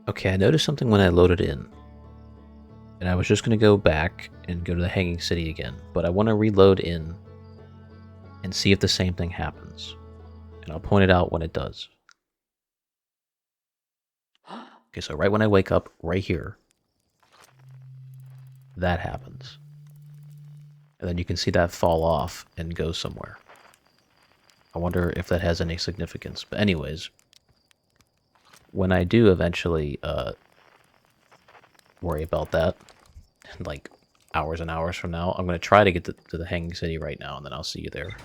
Okay, I noticed something when I loaded in. And I was just going to go back and go to the Hanging City again. But I want to reload in and see if the same thing happens. And I'll point it out when it does. Okay, so right when I wake up, right here, that happens. And then you can see that fall off and go somewhere. I wonder if that has any significance. But anyways, when I do eventually worry about that, like hours and hours from now, I'm going to try to get to the Hanging City right now, and then I'll see you there.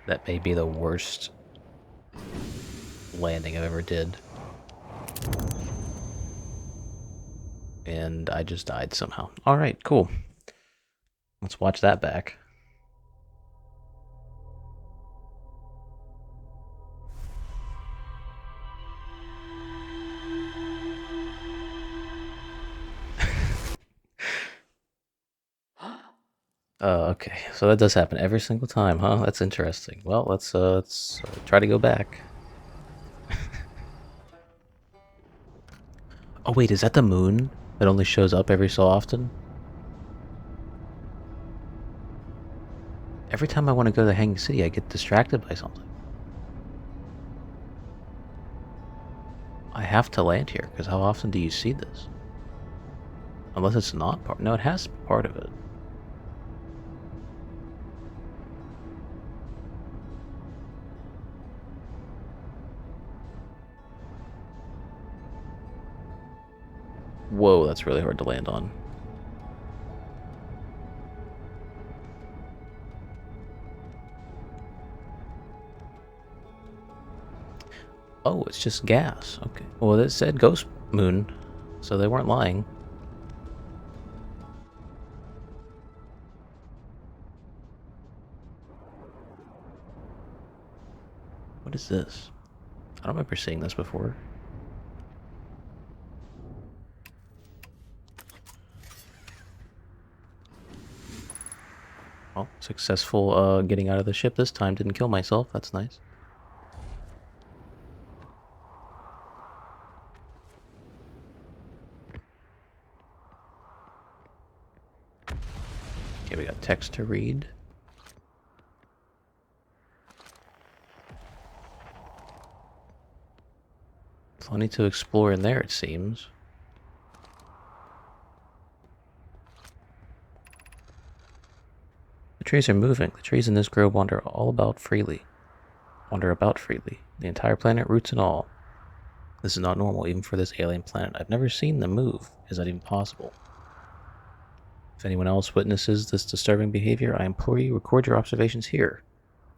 That may be the worst landing I've ever did. And I just died somehow. Alright, cool. Let's watch that back. Okay, so that does happen every single time, huh? That's interesting. Well, let's try to go back. Oh wait, is that the moon that only shows up every so often? Every time I want to go to the Hanging City, I get distracted by something. I have to land here, because how often do you see this? Unless it's not part... No, it has to be part of it. Whoa, that's really hard to land on. Oh, it's just gas. Okay. Well, it said ghost moon, so they weren't lying. What is this? I don't remember seeing this before. Well, successful getting out of the ship this time. Didn't kill myself. That's nice. Okay, we got text to read. Plenty to explore in there, it seems. The trees are moving. The trees in this grove wander about freely. The entire planet, roots and all. This is not normal, even for this alien planet. I've never seen them move. Is that even possible? If anyone else witnesses this disturbing behavior, I implore you, record your observations here.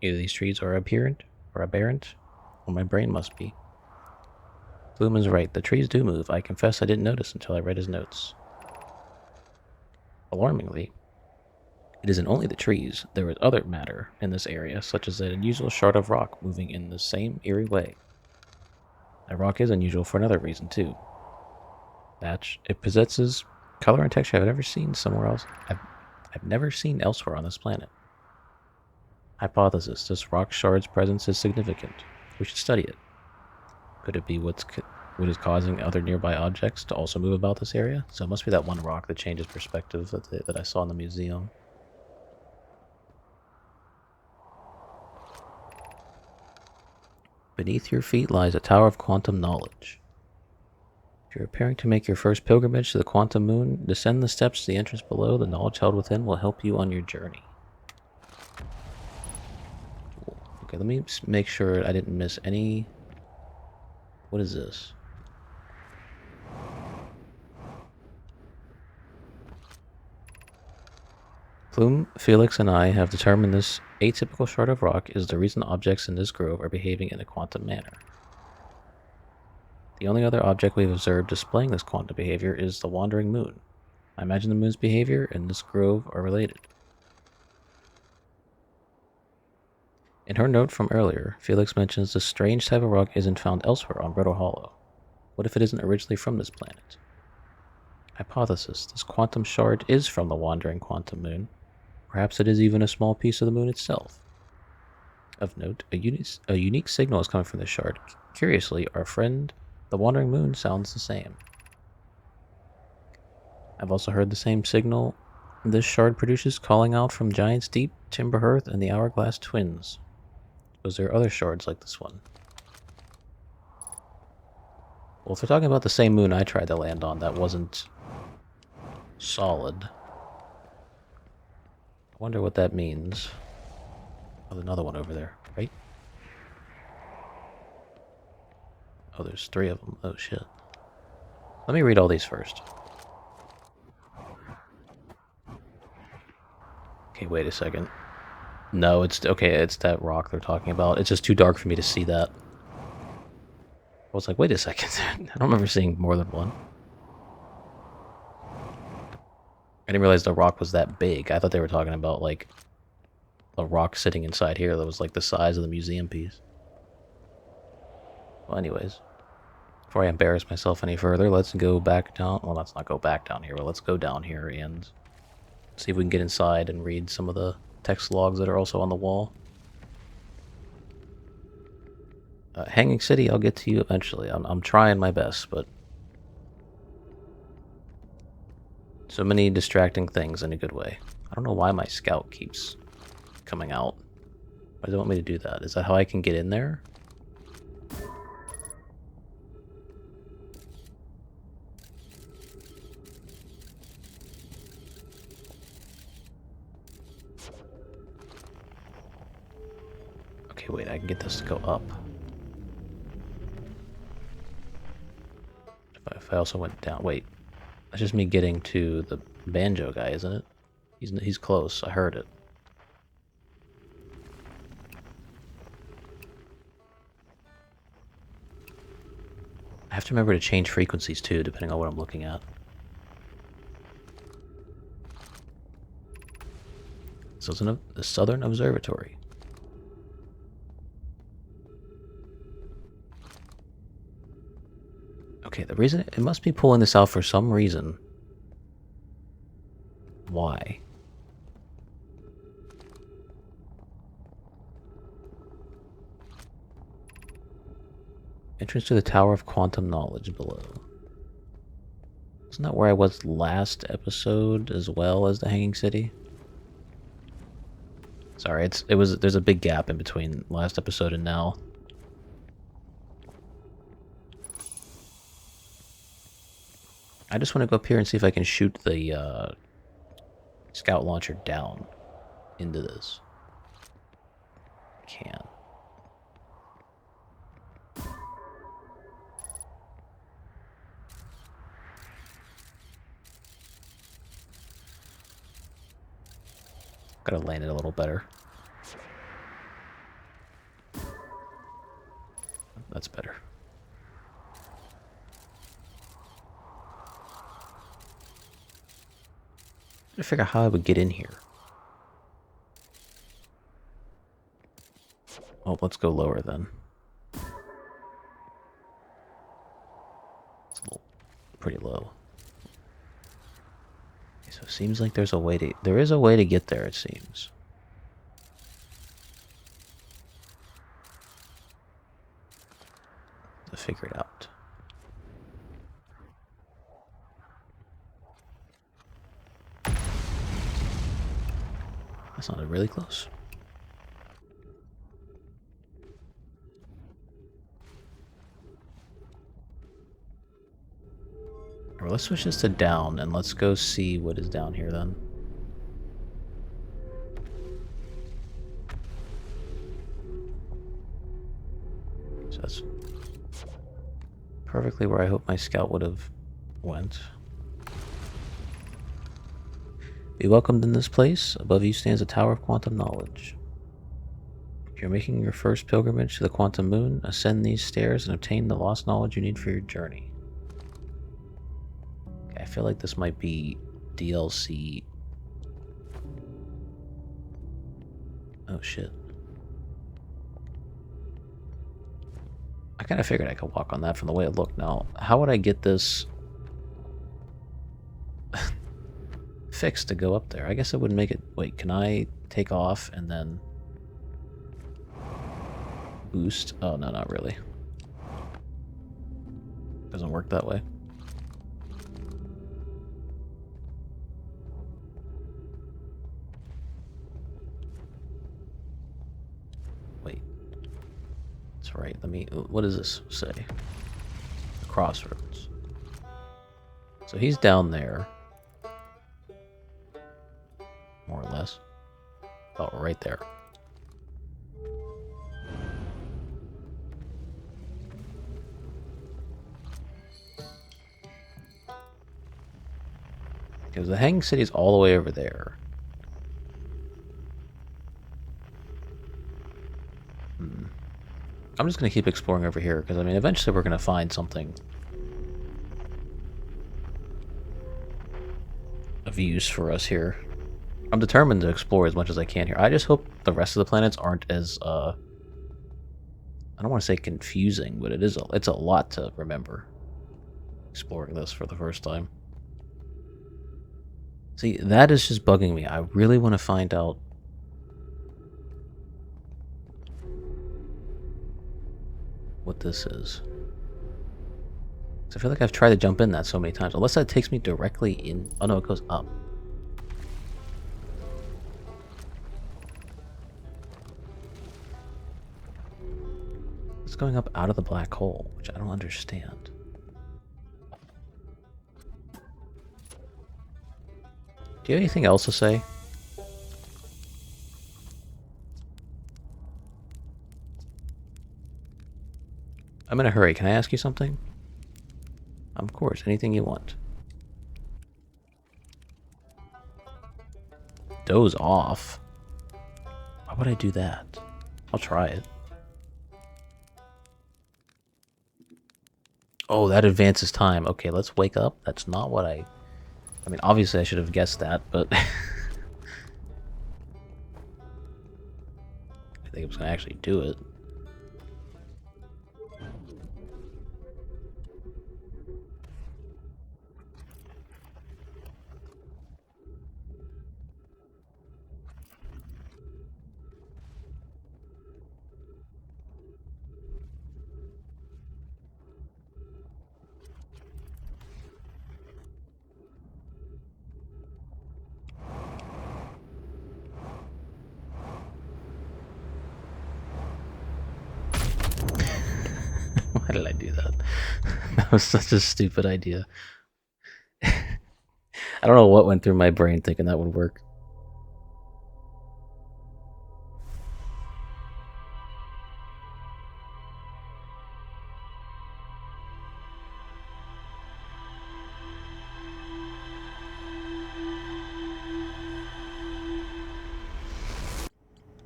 Either these trees are aberrant, or my brain must be. Bloom is right. The trees do move. I confess I didn't notice until I read his notes. Alarmingly, it isn't only the trees. There is other matter in this area, such as an unusual shard of rock moving in the same eerie way. That rock is unusual for another reason, too. It possesses color and texture I've never seen somewhere else. I've never seen elsewhere on this planet. Hypothesis: this rock shard's presence is significant. We should study it. Could it be what is causing other nearby objects to also move about this area? So it must be that one rock that changes perspective that I saw in the museum. Beneath your feet lies a tower of quantum knowledge. If you're preparing to make your first pilgrimage to the quantum moon, descend the steps to the entrance below. The knowledge held within will help you on your journey. Cool. Okay, let me make sure I didn't miss any... What is this? Plume, Felix, and I have determined this atypical shard of rock is the reason objects in this grove are behaving in a quantum manner. The only other object we've observed displaying this quantum behavior is the wandering moon. I imagine the moon's behavior and this grove are related. In her note from earlier, Felix mentions this strange type of rock isn't found elsewhere on Brittle Hollow. What if it isn't originally from this planet? Hypothesis: this quantum shard is from the wandering quantum moon. Perhaps it is even a small piece of the moon itself. Of note, a unique signal is coming from this shard. Curiously, our friend, the wandering moon, sounds the same. I've also heard the same signal this shard produces calling out from Giant's Deep, Timber Hearth, and the Hourglass Twins. Was there other shards like this one? Well, if they're talking about the same moon I tried to land on, that wasn't solid. I wonder what that means. Oh, there's another one over there, right? Oh, there's 3 of them. Oh, shit. Let me read all these first. Okay, wait a second. No, it's... Okay, it's that rock they're talking about. It's just too dark for me to see that. I was like, wait a second. I don't remember seeing more than one. I didn't realize the rock was that big. I thought they were talking about, like, a rock sitting inside here that was, like, the size of the museum piece. Well, anyways. Before I embarrass myself any further, let's go back down. Well, let's not go back down here, but let's go down here and see if we can get inside and read some of the text logs that are also on the wall. Hanging City, I'll get to you eventually. I'm trying my best, but... so many distracting things in a good way. I don't know why my scout keeps coming out. Why do they want me to do that? Is that how I can get in there? Okay, wait, I can get this to go up. If I also went down... Wait. That's just me getting to the banjo guy, isn't it? He's close. I heard it. I have to remember to change frequencies too, depending on what I'm looking at. So it's in the Southern Observatory. Okay, the reason... it must be pulling this out for some reason. Why? Entrance to the Tower of Quantum Knowledge below. Isn't that where I was last episode as well as the Hanging City? Sorry, there's a big gap in between last episode and now. I just want to go up here and see if I can shoot the scout launcher down into this. I can. Gotta land it a little better. That's better. I gotta figure out how I would get in here. Oh, let's go lower then. It's a little pretty low. Okay, so it seems like there is a way to get there, it seems. To figure it out. That sounded really close. Alright, let's switch this to down and let's go see what is down here then. So that's perfectly where I hope my scout would have went. Be welcomed in this place. Above you stands a tower of quantum knowledge. If you're making your first pilgrimage to the quantum moon, ascend these stairs and obtain the lost knowledge you need for your journey. Okay, I feel like this might be DLC. Oh shit. I kind of figured I could walk on that from the way it looked. Now, how would I get this fixed to go up there. I guess it would make it... Wait, can I take off and then... boost? Oh, no, not really. Doesn't work that way. Wait. That's right. Let me... What does this say? The crossroads. So he's down there. More or less. Oh, right there. Because the Hanging City's all the way over there. I'm just going to keep exploring over here, because, I mean, eventually we're going to find something of use for us here. I'm determined to explore as much as I can here. I just hope the rest of the planets aren't as, I don't want to say confusing, but it's a lot to remember. Exploring this for the first time. See, that is just bugging me. I really want to find out what this is. So I feel like I've tried to jump in that so many times. Unless that takes me directly in... Oh no, it goes up. It's going up out of the black hole, which I don't understand. Do you have anything else to say? I'm in a hurry. Can I ask you something? Of course, anything you want. Doze off? Why would I do that? I'll try it. Oh, that advances time. Okay, let's wake up. That's not what I mean, obviously I should have guessed that, but... I think it was going to actually do it. Why did I do that? That was such a stupid idea. I don't know what went through my brain thinking that would work.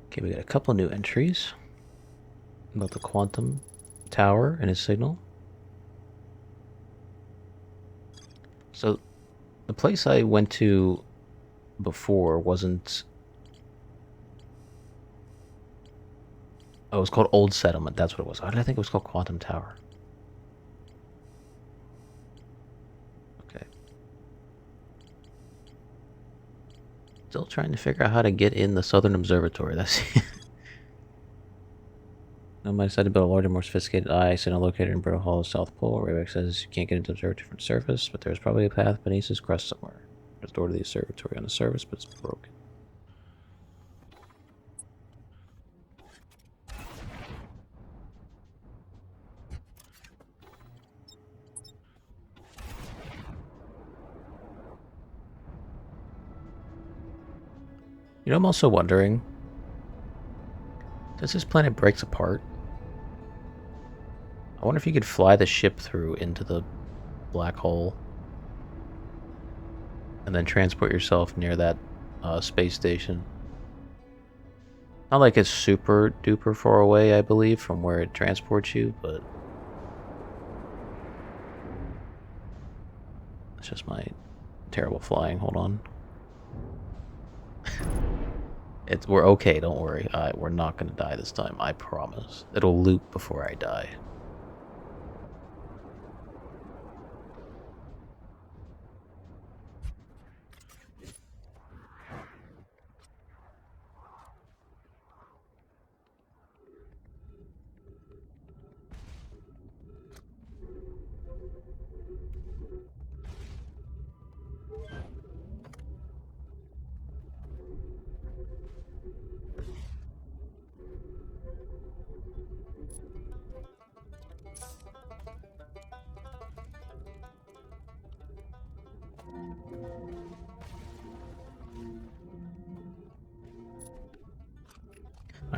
Okay, we got a couple new entries about the quantum tower and its signal. So the place I went to before wasn't... Oh, it was called Old Settlement. That's what it was. Why did I think it was called Quantum Tower? Okay. Still trying to figure out how to get in the Southern Observatory. That's... I might decide to build a larger, more sophisticated eye signal located in Brittle Hollow, South Pole. Rayback says you can't get into the observatory from the surface, but there's probably a path beneath this crust somewhere. There's a door to the observatory on the surface, but it's broken. You know, I'm also wondering, since this planet breaks apart, I wonder if you could fly the ship through into the black hole and then transport yourself near that space station. Not like it's super duper far away, I believe, from where it transports you, but it's just my terrible flying. Hold on. We're okay, don't worry. We're not going to die this time, I promise. It'll loop before I die.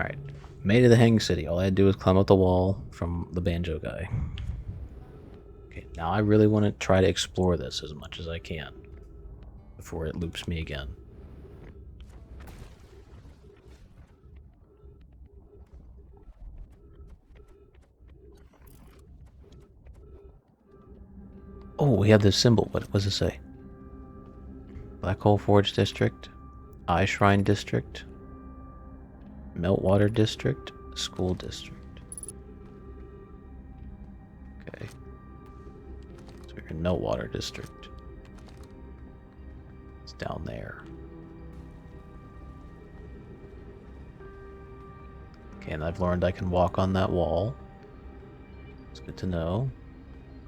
Alright. Made it to the Hang City. All I had to do was climb up the wall from the banjo guy. Okay, now I really want to try to explore this as much as I can before it loops me again. Oh, we have this symbol. What does it say? Black Hole Forge District, Eye Shrine District, Meltwater District, School District. Okay. So we're in Meltwater District. It's down there. Okay, and I've learned I can walk on that wall. It's good to know.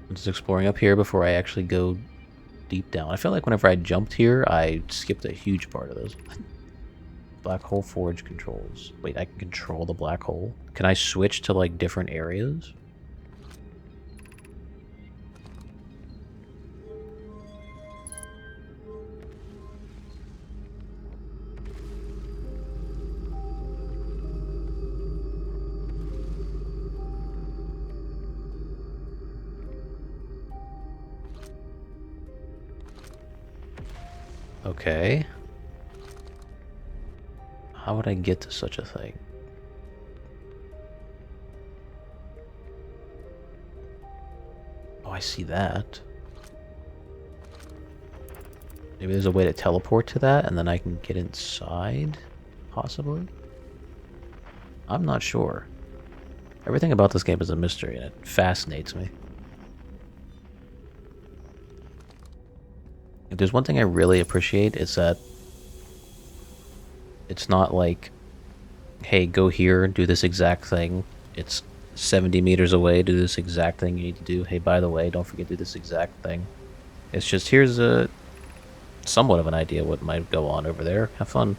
I'm just exploring up here before I actually go deep down. I feel like whenever I jumped here, I skipped a huge part of those. Black Hole Forge controls. Wait, I can control the black hole? Can I switch to, like, different areas? Okay. How would I get to such a thing? Oh, I see that. Maybe there's a way to teleport to that and then I can get inside? Possibly? I'm not sure. Everything about this game is a mystery and it fascinates me. If there's one thing I really appreciate, it's that it's not like, hey, go here and do this exact thing. It's 70 meters away, do this exact thing you need to do. Hey, by the way, don't forget to do this exact thing. It's just, here's a somewhat of an idea what might go on over there. Have fun.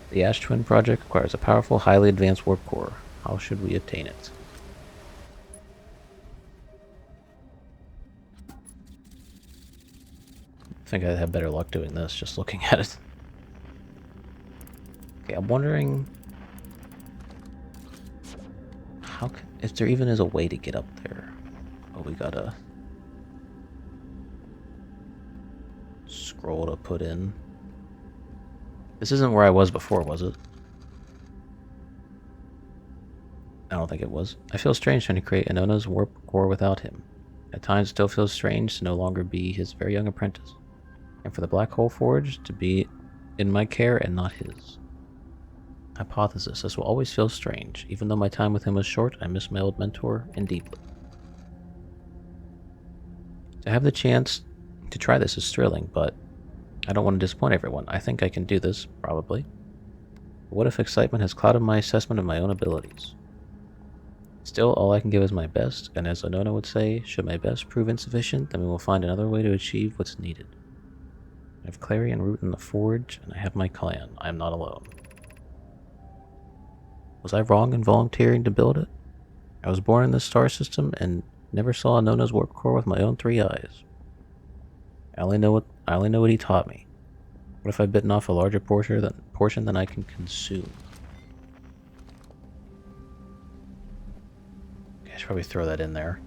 The Ash Twin project requires a powerful, highly advanced warp core. How should we obtain it? I think I'd have better luck doing this, just looking at it. Okay, I'm wondering if there even is a way to get up there. Oh, we got a scroll to put in. This isn't where I was before, was it? I don't think it was. I feel strange trying to create Anona's warp core without him. At times it still feels strange to no longer be his very young apprentice, and for the Black Hole Forge to be in my care and not his. Hypothesis. This will always feel strange. Even though my time with him was short, I miss my old mentor and deeply. To have the chance to try this is thrilling, but I don't want to disappoint everyone. I think I can do this, probably. But what if excitement has clouded my assessment of my own abilities? Still, all I can give is my best, and as Anona would say, should my best prove insufficient, then we will find another way to achieve what's needed. I have Clary and Root in the Forge, and I have my clan. I am not alone. Was I wrong in volunteering to build it? I was born in this star system and never saw Anona's warp core with my own 3 eyes. I only know what he taught me. What if I've bitten off a larger portion than I can consume? Okay, I should probably throw that in there.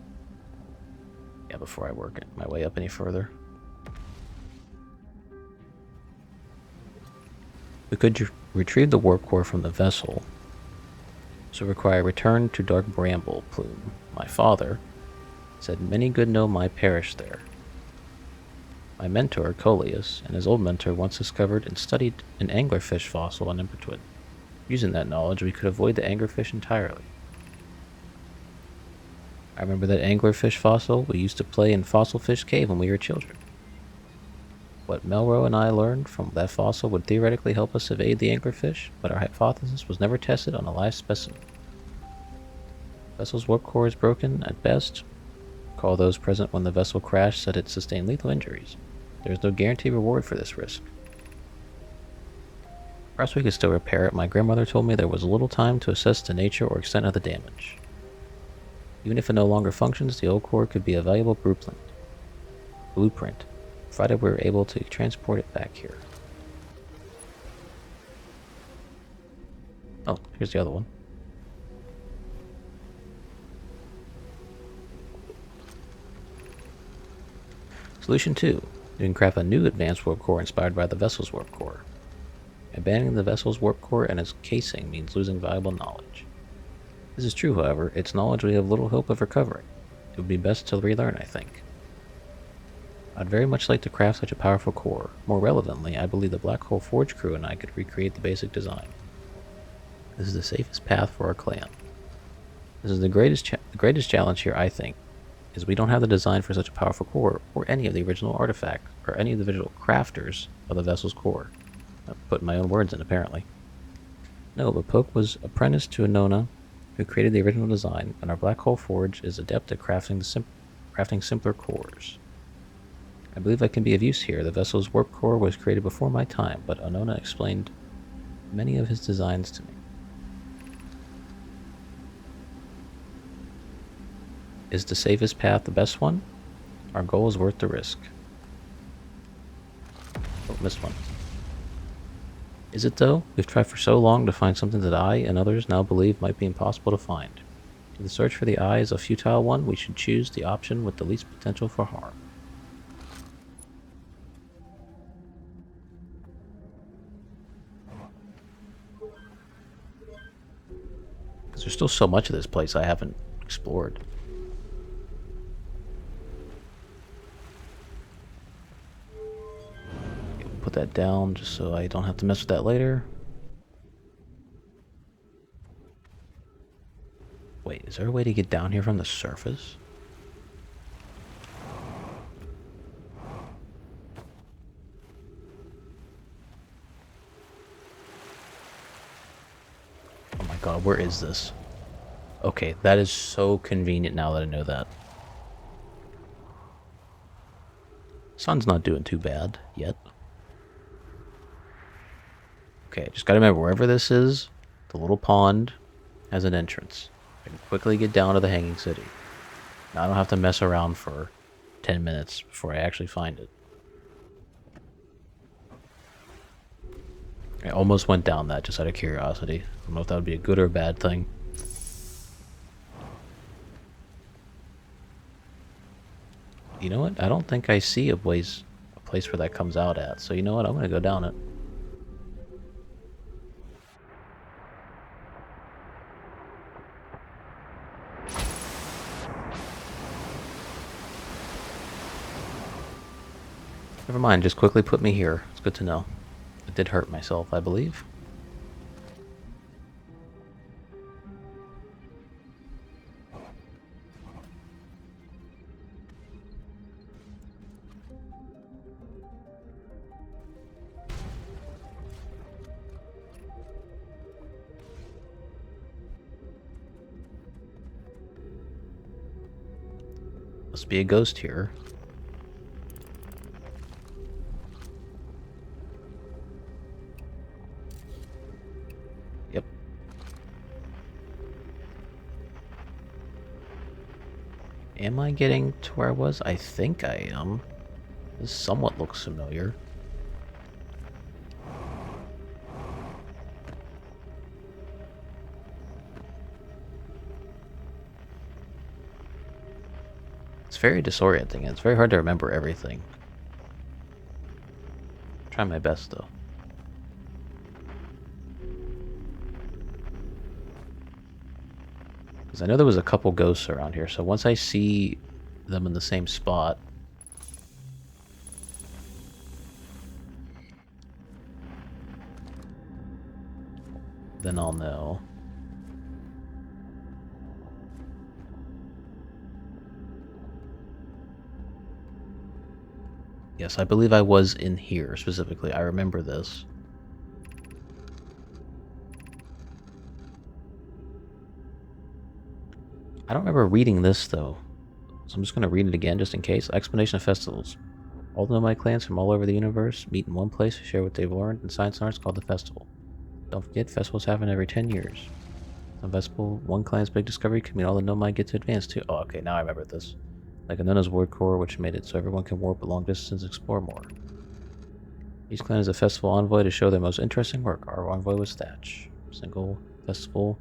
Yeah, before I work my way up any further. We could retrieve the warp core from the vessel, so require return to Dark Bramble Plume. My father said many good know my parish there. My mentor, Coleus, and his old mentor once discovered and studied an anglerfish fossil on Impertwin. Using that knowledge, we could avoid the anglerfish entirely. I remember that anglerfish fossil. We used to play in Fossil Fish Cave when we were children. What Melro and I learned from that fossil would theoretically help us evade the anglerfish, but our hypothesis was never tested on a live specimen. Vessel's warp core is broken, at best. Call those present when the vessel crashed said it sustained lethal injuries. There is no guaranteed reward for this risk. Perhaps we could still repair it. My grandmother told me there was little time to assess the nature or extent of the damage. Even if it no longer functions, the old core could be a valuable blueprint, provided we were able to transport it back here. Oh, here's the other one. Solution 2. You can craft a new advanced warp core inspired by the vessel's warp core. Abandoning the vessel's warp core and its casing means losing valuable knowledge. This is true, however. It's knowledge we have little hope of recovering. It would be best to relearn, I think. I'd very much like to craft such a powerful core. More relevantly, I believe the Black Hole Forge crew and I could recreate the basic design. This is the safest path for our clan. This is the greatest challenge here, I think, is we don't have the design for such a powerful core, or any of the original artifacts, or any of the original crafters of the vessel's core. I'm putting my own words in, apparently. No, but Poke was apprenticed to a Nona who created the original design, and our Black Hole Forge is adept at crafting simpler cores. I believe I can be of use here. The vessel's warp core was created before my time, but Onona explained many of his designs to me. Is the safest path the best one? Our goal is worth the risk. Oh, missed one. Is it though? We've tried for so long to find something that I and others now believe might be impossible to find. If the search for the eye is a futile one, we should choose the option with the least potential for harm. Because there's still so much of this place I haven't explored. Put that down just so I don't have to mess with that later. Wait, is there a way to get down here from the surface? Oh my god, where is this? Okay, that is so convenient now that I know that. Sun's not doing too bad yet. Okay, just gotta remember, wherever this is, the little pond has an entrance. I can quickly get down to the Hanging City. Now I don't have to mess around for 10 minutes before I actually find it. I almost went down that just out of curiosity. I don't know if that would be a good or a bad thing. You know what? I don't think I see a place where that comes out at. So you know what? I'm gonna go down it. Never mind, just quickly put me here. It's good to know. I did hurt myself, I believe. Must be a ghost here. Yep. Am I getting to where I was? I think I am. This somewhat looks familiar. It's very disorienting, and it's very hard to remember everything. Try my best, though. Because I know there was a couple ghosts around here, so once I see them in the same spot, then I'll know. Yes, I believe I was in here specifically. I remember this. I don't remember reading this, though. So I'm just going to read it again, just in case. Explanation of festivals. All the nomad clans from all over the universe meet in one place to share what they've learned in science and arts called the festival. Don't forget, festivals happen every 10 years. On festival, one clan's big discovery can mean all the nomad get to advance to. Oh, okay, now I remember this. Like Anona's ward core, which made it so everyone can warp a long distance and explore more. Each clan is a festival envoy to show their most interesting work. Our envoy was Thatch. Single festival.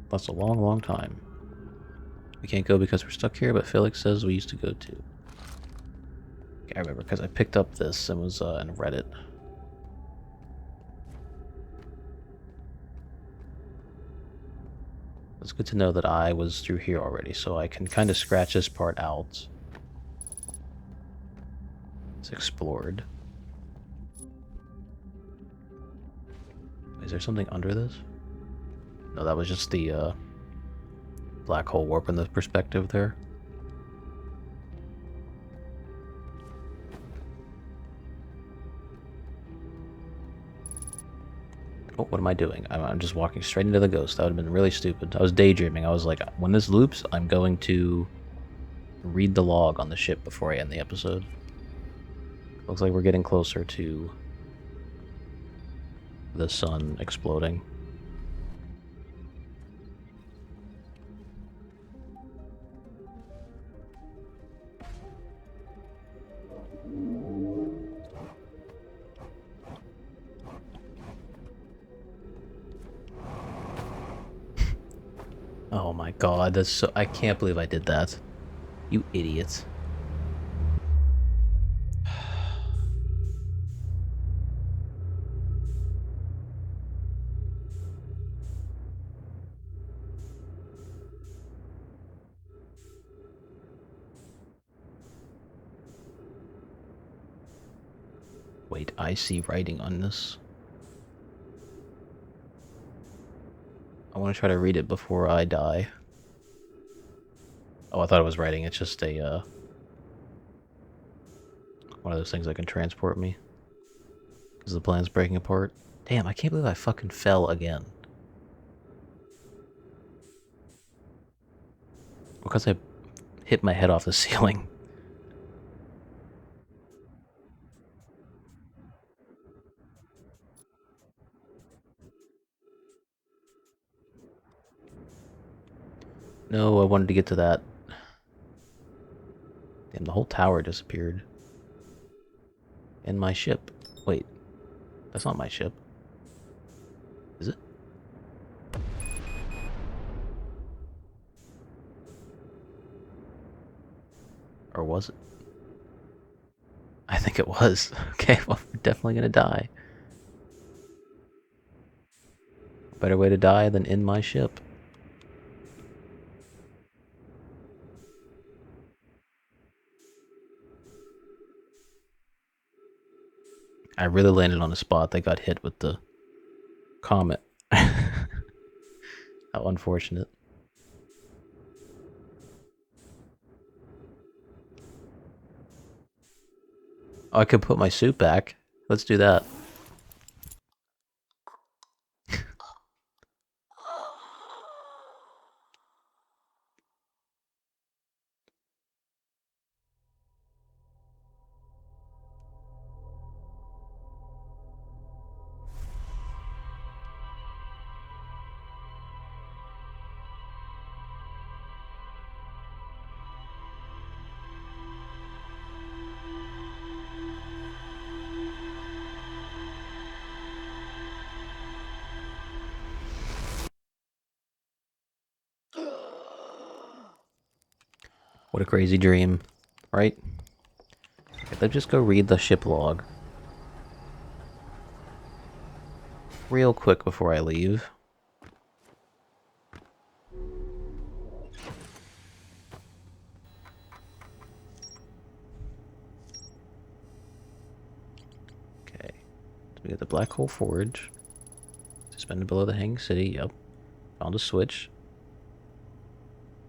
That's a long, long time. We can't go because we're stuck here, but Felix says we used to go too. Okay, I remember because I picked up this and was and read it. It's good to know that I was through here already, so I can kind of scratch this part out. It's explored. Is there something under this? No, that was just the black hole warp in the perspective there. Oh, what am I doing? I'm just walking straight into the ghost. That would have been really stupid. I was daydreaming. I was like, when this loops, I'm going to read the log on the ship before I end the episode. Looks like we're getting closer to the sun exploding. Oh my god, that's so... I can't believe I did that. You idiots. Wait, I see writing on this. I want to try to read it before I die. Oh, I thought it was writing. It's just a, one of those things that can transport me. Because the plan's breaking apart. Damn, I can't believe I fucking fell again. Because I hit my head off the ceiling. No, I wanted to get to that. Damn, the whole tower disappeared. And my ship. Wait, that's not my ship. Is it? Or was it? I think it was. Okay, well, we're definitely gonna die. Better way to die than in my ship. I really landed on a spot that got hit with the comet. How unfortunate. Oh, I could put my suit back. Let's do that. What a crazy dream, right? Okay, let's just go read the ship log. Real quick before I leave. Okay. So we got the Black Hole Forge. Suspended below the Hanging City, yep. Found a switch.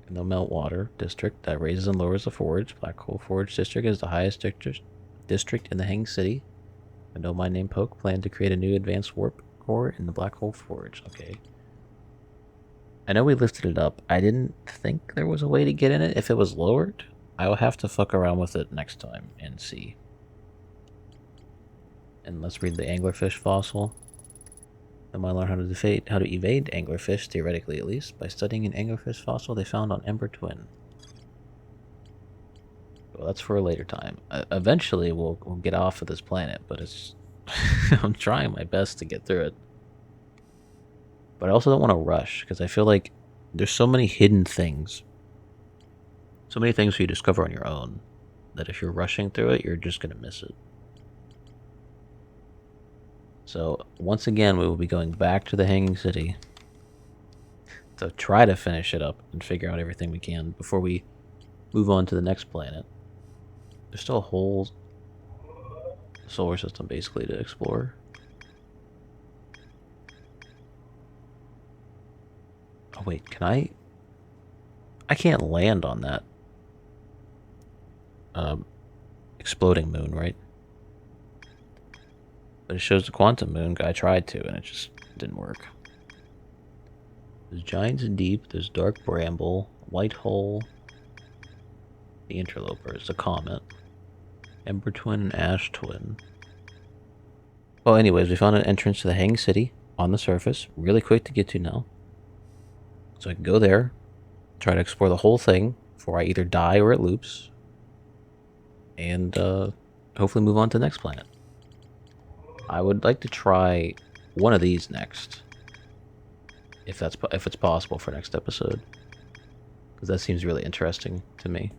In the Meltwater District that raises and lowers the forge. Black Hole Forge District is the highest district in the Hanging City. A no mind named Poke planned to create a new advanced warp core in the Black Hole Forge. Okay. I know we lifted it up. I didn't think there was a way to get in it. If it was lowered, I will have to fuck around with it next time and see. And let's read the anglerfish fossil. They might learn how to evade anglerfish, theoretically at least, by studying an anglerfish fossil they found on Ember Twin. Well, that's for a later time. Eventually, we'll get off of this planet, but it's... I'm trying my best to get through it. But I also don't want to rush, because I feel like there's so many hidden things. So many things you discover on your own, that if you're rushing through it, you're just going to miss it. So, once again, we will be going back to the Hanging City to try to finish it up and figure out everything we can before we move on to the next planet. There's still a whole solar system, basically, to explore. Oh, wait, can I... I can't land on that exploding moon, right? But it shows the quantum moon. I tried to, and it just didn't work. There's Giants and Deep, there's Dark Bramble, White Hole, the Interlopers, the Comet, Ember Twin, and Ash Twin. Well, anyways, we found an entrance to the Hanging City on the surface. Really quick to get to now. So I can go there, try to explore the whole thing before I either die or it loops. And hopefully move on to the next planet. I would like to try one of these next. If it's possible for next episode. Because that seems really interesting to me.